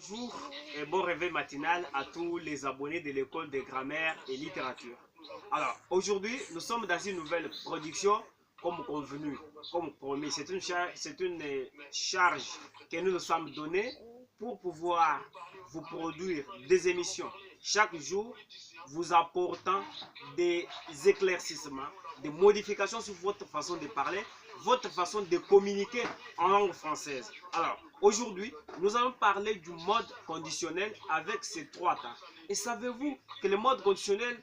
Bonjour et bon réveil matinal à tous les abonnés de l'école de grammaire et littérature. Alors, aujourd'hui, nous sommes dans une nouvelle production comme convenu, comme promis. C'est une charge que nous nous sommes donnée pour pouvoir vous produire des émissions chaque jour, vous apportant des éclaircissements, des modifications sur votre façon de parler, votre façon de communiquer en langue française. Alors, aujourd'hui, nous allons parler du mode conditionnel avec ses 3 temps. Et savez-vous que le mode conditionnel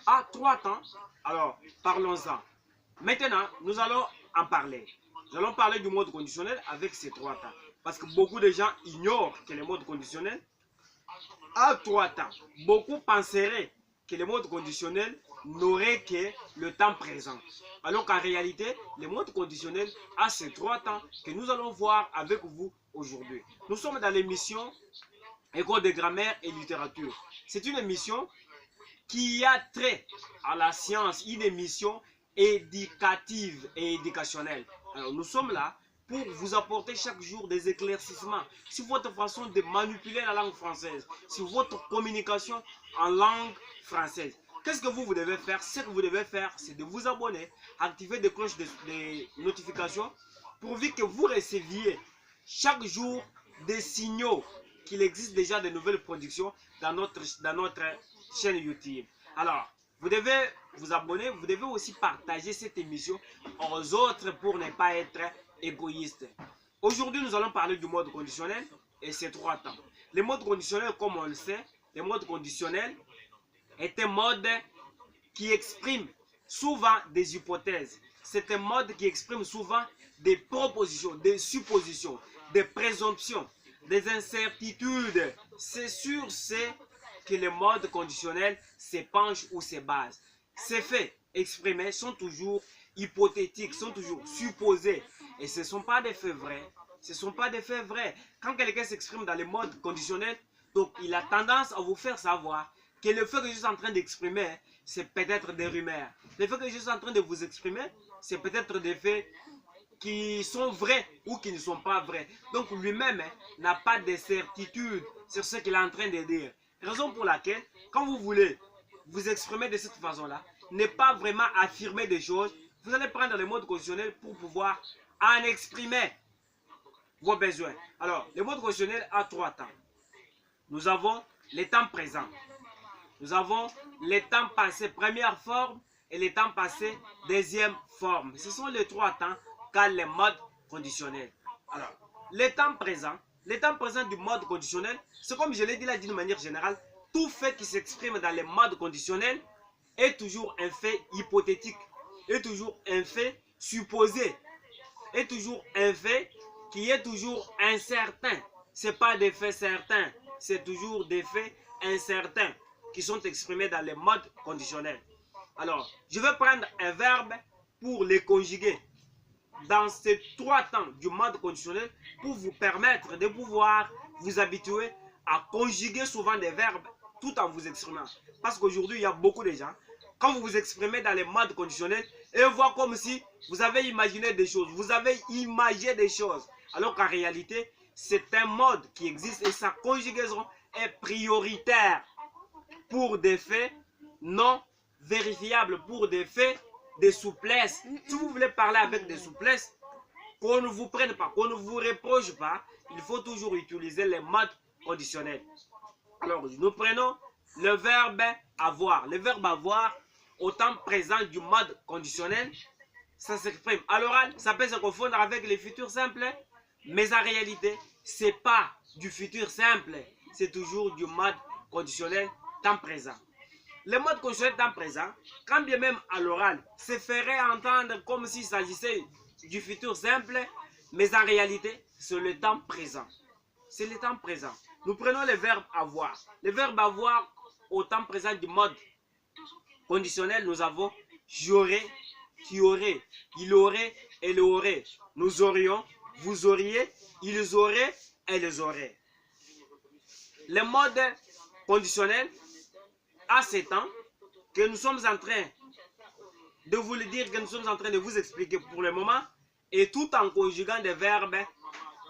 a 3 temps? Alors, parlons-en. Maintenant, nous allons en parler. Nous allons parler du mode conditionnel avec ses 3 temps. Parce que beaucoup de gens ignorent que le mode conditionnel a 3 temps. Beaucoup penseraient que le mode conditionnel n'aurait que le temps présent. Alors qu'en réalité, le mode conditionnel a ces 3 temps que nous allons voir avec vous aujourd'hui. Nous sommes dans l'émission École de grammaire et littérature. C'est une émission qui a trait à la science, une émission éducative et éducationnelle. Alors nous sommes là pour vous apporter chaque jour des éclaircissements sur votre façon de manipuler la langue française, sur votre communication en langue française. Qu'est-ce que vous devez faire? Ce que vous devez faire, c'est de vous abonner, activer des cloches de notifications, pourvu que vous receviez chaque jour des signaux qu'il existe déjà de nouvelles productions dans notre chaîne YouTube. Alors, vous devez vous abonner, vous devez aussi partager cette émission aux autres pour ne pas être égoïste. Aujourd'hui, nous allons parler du mode conditionnel et ses 3 temps. Le mode conditionnel, comme on le sait, le mode conditionnel est un mode qui exprime souvent des hypothèses. C'est un mode qui exprime souvent des propositions, des suppositions, des présomptions, des incertitudes. C'est sur ce que le mode conditionnel se penche ou se base. Ces faits exprimés sont toujours hypothétiques, sont toujours supposés. Et ce ne sont pas des faits vrais. Ce ne sont pas des faits vrais. Quand quelqu'un s'exprime dans le mode conditionnel, donc il a tendance à vous faire savoir que le fait que je suis en train d'exprimer, c'est peut-être des rumeurs. Le fait que je suis en train de vous exprimer, c'est peut-être des faits qui sont vrais ou qui ne sont pas vrais. Donc lui-même n'a pas de certitude sur ce qu'il est en train de dire. Raison pour laquelle, quand vous voulez vous exprimer de cette façon-là, ne pas vraiment affirmer des choses, vous allez prendre le mode conditionnel pour pouvoir en exprimer vos besoins. Alors, le mode conditionnel a 3 temps. Nous avons le temps présent. Nous avons le temps passé, première forme, et le temps passé, deuxième forme. Ce sont les 3 temps qu'a le mode conditionnel. Alors, le temps présent du mode conditionnel, c'est comme je l'ai dit là d'une manière générale, tout fait qui s'exprime dans le mode conditionnel est toujours un fait hypothétique, est toujours un fait supposé, est toujours un fait qui est toujours incertain. Ce n'est pas des faits certains, c'est toujours des faits incertains qui sont exprimés dans le mode conditionnel. Alors, je vais prendre un verbe pour les conjuguer dans ces 3 temps du mode conditionnel pour vous permettre de pouvoir vous habituer à conjuguer souvent des verbes tout en vous exprimant. Parce qu'aujourd'hui, il y a beaucoup de gens, quand vous vous exprimez dans les modes conditionnels, ils voient comme si vous avez imaginé des choses, vous avez imagé des choses. Alors qu'en réalité, c'est un mode qui existe et sa conjugaison est prioritaire pour des faits non vérifiables, pour des faits de souplesse. Si vous voulez parler avec des souplesses, qu'on ne vous prenne pas, qu'on ne vous reproche pas, il faut toujours utiliser les modes conditionnels. Alors, nous prenons le verbe avoir. Le verbe avoir, au temps présent du mode conditionnel, ça s'exprime à l'oral, ça peut se confondre avec les futurs simples, mais en réalité, ce n'est pas du futur simple, c'est toujours du mode conditionnel temps présent. Le mode conditionnel temps présent, quand bien même à l'oral, se ferait entendre comme s'il s'agissait du futur simple, mais en réalité, c'est le temps présent. C'est le temps présent. Nous prenons le verbe avoir. Le verbe avoir, au temps présent du mode conditionnel, nous avons j'aurais, tu aurais, il aurait, elle aurait. Nous aurions, vous auriez, ils auraient, elles auraient. Le mode conditionnel a ce temps que nous sommes en train de vous le dire, que nous sommes en train de vous expliquer pour le moment, et tout en conjuguant des verbes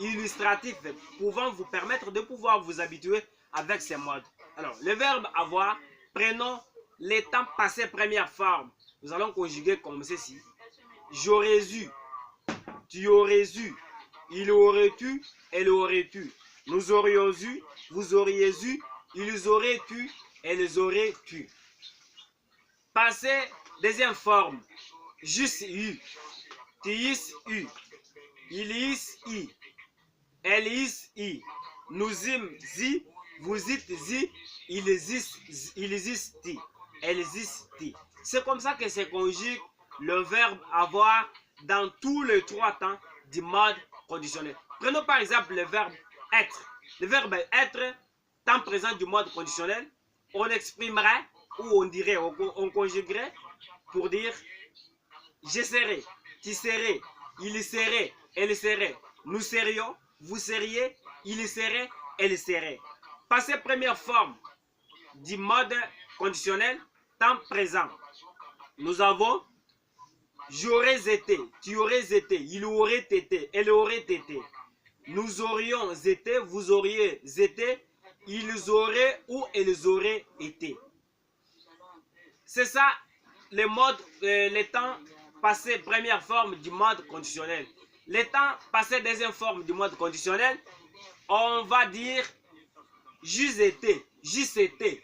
illustratifs pouvant vous permettre de pouvoir vous habituer avec ces modes. Alors, le verbe avoir, prenons les temps passés première forme. Nous allons conjuguer comme ceci. J'aurais eu, tu aurais eu, il aurait eu, elle aurait eu. Nous aurions eu, vous auriez eu, ils auraient eu, elles auraient eu. Passé, deuxième forme. J'eusse eu, tu eusses eu, il eusses eu, elle eusses eu. Nous eûmes eu, vous eûtes eu, ils eussent eu, elles eussent eu. C'est comme ça que se conjugue le verbe avoir dans tous les trois temps du mode conditionnel. Prenons par exemple le verbe être. Le verbe être, temps présent du mode conditionnel, on exprimerait ou on dirait, on conjuguerait pour dire je serai, tu serais, il serait, elle serait, nous serions, vous seriez, il serait, elle serait. Passé première forme du mode conditionnel, temps présent. Nous avons j'aurais été, tu aurais été, il aurait été, elle aurait été. Nous aurions été, vous auriez été, ils auraient ou elles auraient été. C'est ça les modes, les temps passé première forme du mode conditionnel. Les temps passé deuxième forme du mode conditionnel, on va dire j'eus été, tu eusses été,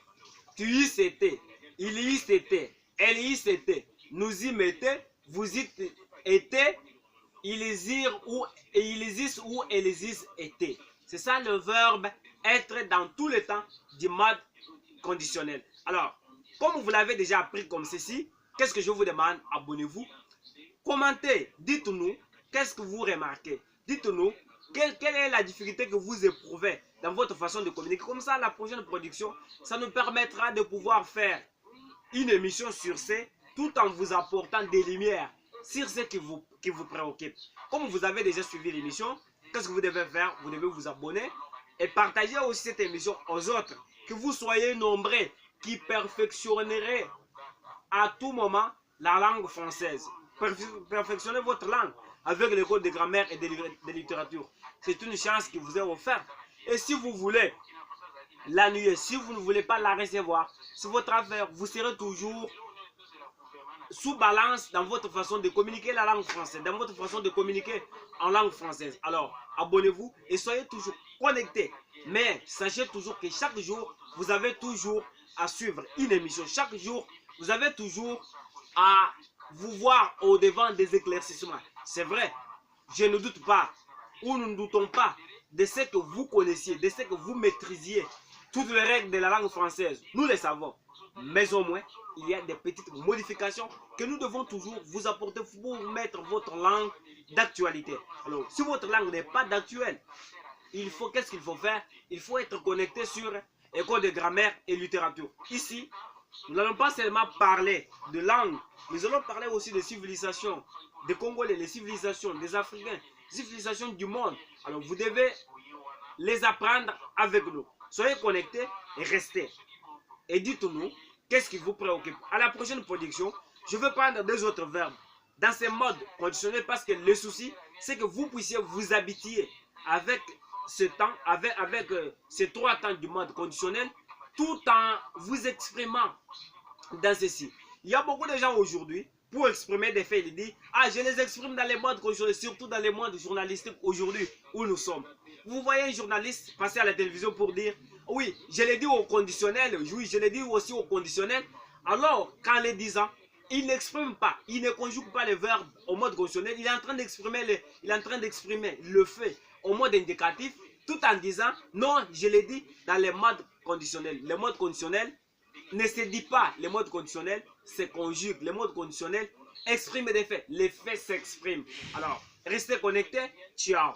il y eusses été, elle y eusses été, nous y mettons, vous y été, ils irent ou elles y étaient. C'est ça le verbe être dans tous les temps du mode conditionnel. Alors, comme vous l'avez déjà appris comme ceci, qu'est-ce que je vous demande? Abonnez-vous, commentez, dites-nous qu'est-ce que vous remarquez. Dites-nous quelle est la difficulté que vous éprouvez dans votre façon de communiquer. Comme ça, la prochaine production, ça nous permettra de pouvoir faire une émission sur ce, tout en vous apportant des lumières sur ce qui vous préoccupe. Comme vous avez déjà suivi l'émission, qu'est-ce que vous devez faire? Vous devez vous abonner et partager aussi cette émission aux autres. Que vous soyez nombreux qui perfectionneraient à tout moment la langue française. Perfectionnez votre langue avec l'école de grammaire et de littérature. C'est une chance qui vous est offerte. Et si vous voulez l'annuler, si vous ne voulez pas la recevoir, c'est votre affaire. Vous serez toujours sous balance dans votre façon de communiquer la langue française, dans votre façon de communiquer en langue française. Alors, abonnez-vous et soyez toujours connectés. Mais sachez toujours que chaque jour, vous avez toujours à suivre une émission. Chaque jour, vous avez toujours à vous voir au-devant des éclaircissements. C'est vrai, je ne doute pas, ou nous ne doutons pas de ce que vous connaissiez, de ce que vous maîtrisiez, toutes les règles de la langue française. Nous les savons. Mais au moins, il y a des petites modifications que nous devons toujours vous apporter pour mettre votre langue d'actualité. Alors, si votre langue n'est pas d'actuelle, qu'est-ce qu'il faut faire? Il faut être connecté sur École de grammaire et littérature. Ici, nous n'allons pas seulement parler de langue, mais nous allons parler aussi de civilisation, des Congolais, les civilisations, des Africains, les civilisations du monde. Alors, vous devez les apprendre avec nous. Soyez connectés et restez. Et dites-nous, qu'est-ce qui vous préoccupe? À la prochaine production, je vais prendre deux autres verbes dans ces modes conditionnels parce que le souci, c'est que vous puissiez vous habituer avec ce temps, avec ces trois temps du mode conditionnel, tout en vous exprimant dans ceci. Il y a beaucoup de gens aujourd'hui, pour exprimer des faits, ils disent « Ah, je les exprime dans les modes conditionnels, surtout dans les modes journalistiques aujourd'hui où nous sommes. » Vous voyez un journaliste passer à la télévision pour dire « Oui, je l'ai dit au conditionnel, oui, je l'ai dit aussi au conditionnel. » Alors, qu'en les disant, il n'exprime pas, il ne conjugue pas les verbes au mode conditionnel, il est en train d'exprimer le fait au mode indicatif, tout en disant « Non, je l'ai dit dans les modes conditionnels. » Le mode conditionnel ne se dit pas, les modes conditionnels se conjuguent. Les modes conditionnels expriment des faits, les faits s'expriment. Alors, restez connectés, ciao.